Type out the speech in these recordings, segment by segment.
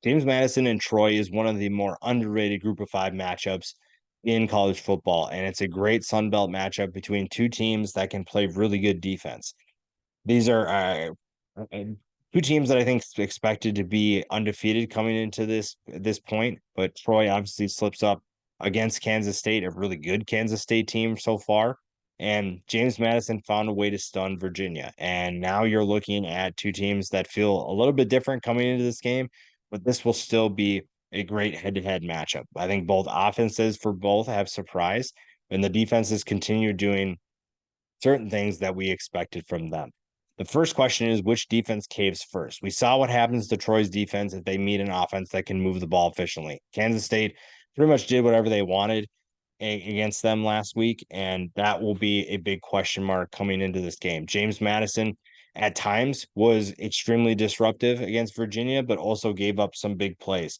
James Madison and Troy is one of the more underrated group of five matchups in college football. And it's a great Sun Belt matchup between two teams that can play really good defense. These are uh, two teams that I think expected to be undefeated coming into this point, but Troy obviously slips up against Kansas State, a really good Kansas State team so far. And James Madison found a way to stun Virginia. And now you're looking at two teams that feel a little bit different coming into this game, but this will still be a great head-to-head matchup. I think both offenses for both have surprised, and the defenses continue doing certain things that we expected from them. The first question is which defense caves first? We saw what happens to Troy's defense if they meet an offense that can move the ball efficiently. Kansas State pretty much did whatever they wanted against them last week, and that will be a big question mark coming into this game. James Madison at times was extremely disruptive against Virginia, but also gave up some big plays.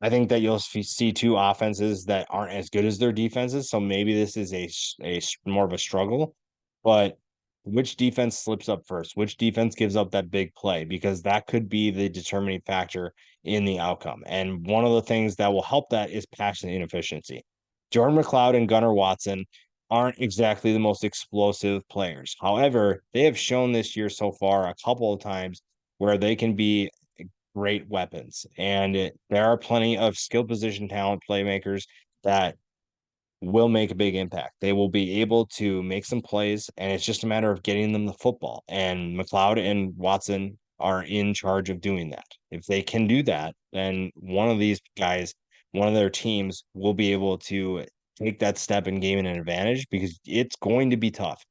I think that you'll see two offenses that aren't as good as their defenses. So maybe this is a more of a struggle. But which defense slips up first? Which defense gives up that big play? Because that could be the determining factor in the outcome. And one of the things that will help that is passing inefficiency. Jordan McLeod and Gunnar Watson aren't exactly the most explosive players. However, they have shown this year so far a couple of times where they can be great weapons. And there are plenty of skill position talent playmakers that will make a big impact. They will be able to make some plays, and it's just a matter of getting them the football. And McLeod and Watson are in charge of doing that. If they can do that, then one of these guys, one of their teams will be able to take that step and gain an advantage because it's going to be tough.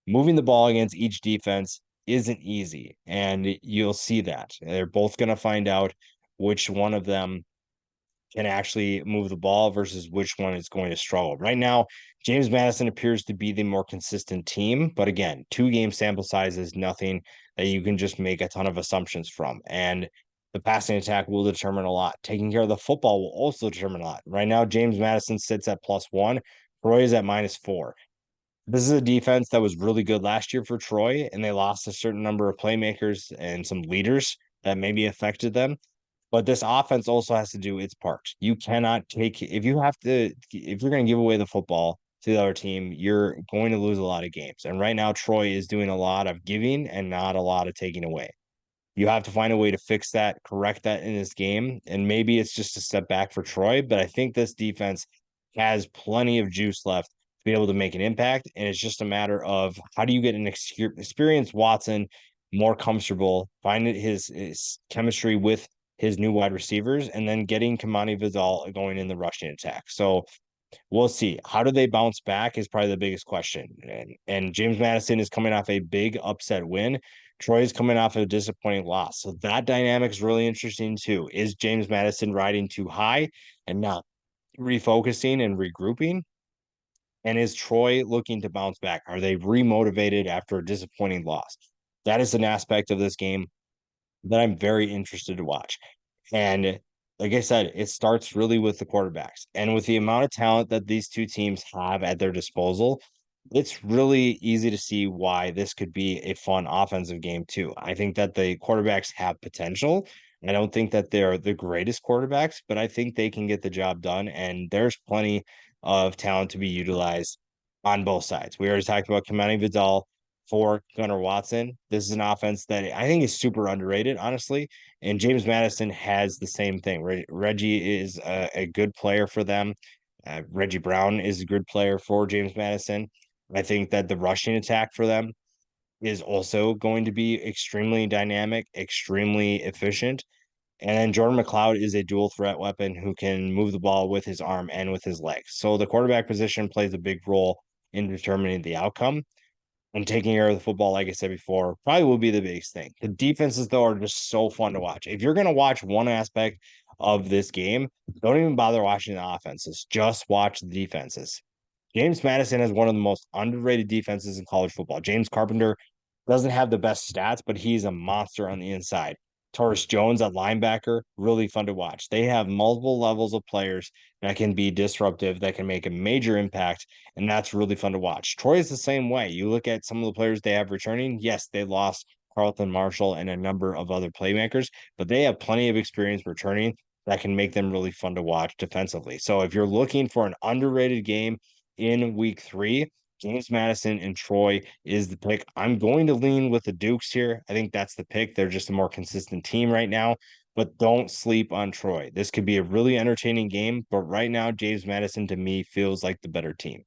Moving the ball against each defense isn't easy, and you'll see that. They're both going to find out which one of them can actually move the ball versus which one is going to struggle. Right now, James Madison appears to be the more consistent team, but again, 2 game sample size is nothing that you can just make a ton of assumptions from. And the passing attack will determine a lot. Taking care of the football will also determine a lot. Right now, James Madison sits at +1. Troy is at -4. This is a defense that was really good last year for Troy, and they lost a certain number of playmakers and some leaders that maybe affected them. But this offense also has to do its part. You cannot take, if you're going to give away the football to the other team, you're going to lose a lot of games. And right now, Troy is doing a lot of giving and not a lot of taking away. You have to find a way to fix that, correct that in this game. And maybe it's just a step back for Troy, but I think this defense has plenty of juice left to be able to make an impact. And it's just a matter of how do you get an experienced Watson more comfortable, find his chemistry with his new wide receivers, and then getting Kamani Vidal going in the rushing attack. So we'll see. How do they bounce back is probably the biggest question. And James Madison is coming off a big upset win. Troy is coming off a disappointing loss. So that dynamic is really interesting too. Is James Madison riding too high and not refocusing and regrouping? And is Troy looking to bounce back? Are they remotivated after a disappointing loss? That is an aspect of this game that I'm very interested to watch. And like I said, it starts really with the quarterbacks. And with the amount of talent that these two teams have at their disposal, it's really easy to see why this could be a fun offensive game, too. I think that the quarterbacks have potential. I don't think that they're the greatest quarterbacks, but I think they can get the job done. And there's plenty of talent to be utilized on both sides. We already talked about Kamani Vidal for Gunnar Watson. This is an offense that I think is super underrated, honestly. And James Madison has the same thing. Reggie is a good player for them. Reggie Brown is a good player for James Madison. I think that the rushing attack for them is also going to be extremely dynamic, extremely efficient. And then Jordan McLeod is a dual threat weapon who can move the ball with his arm and with his legs. So the quarterback position plays a big role in determining the outcome. And taking care of the football, like I said before, probably will be the biggest thing. The defenses, though, are just so fun to watch. If you're going to watch one aspect of this game, don't even bother watching the offenses. Just watch the defenses. James Madison has one of the most underrated defenses in college football. James Carpenter doesn't have the best stats, but he's a monster on the inside. Taurus Jones at linebacker, really fun to watch. They have multiple levels of players that can be disruptive, that can make a major impact, and that's really fun to watch. Troy is the same way. You look at some of the players they have returning. Yes, they lost Carlton Marshall, and a number of other playmakers, but they have plenty of experience returning that can make them really fun to watch defensively. So if you're looking for an underrated game in week 3, James Madison and Troy is the pick. I'm going to lean with the Dukes here. I think that's the pick. They're just a more consistent team right now, but don't sleep on Troy. This could be a really entertaining game, but right now, James Madison to me feels like the better team.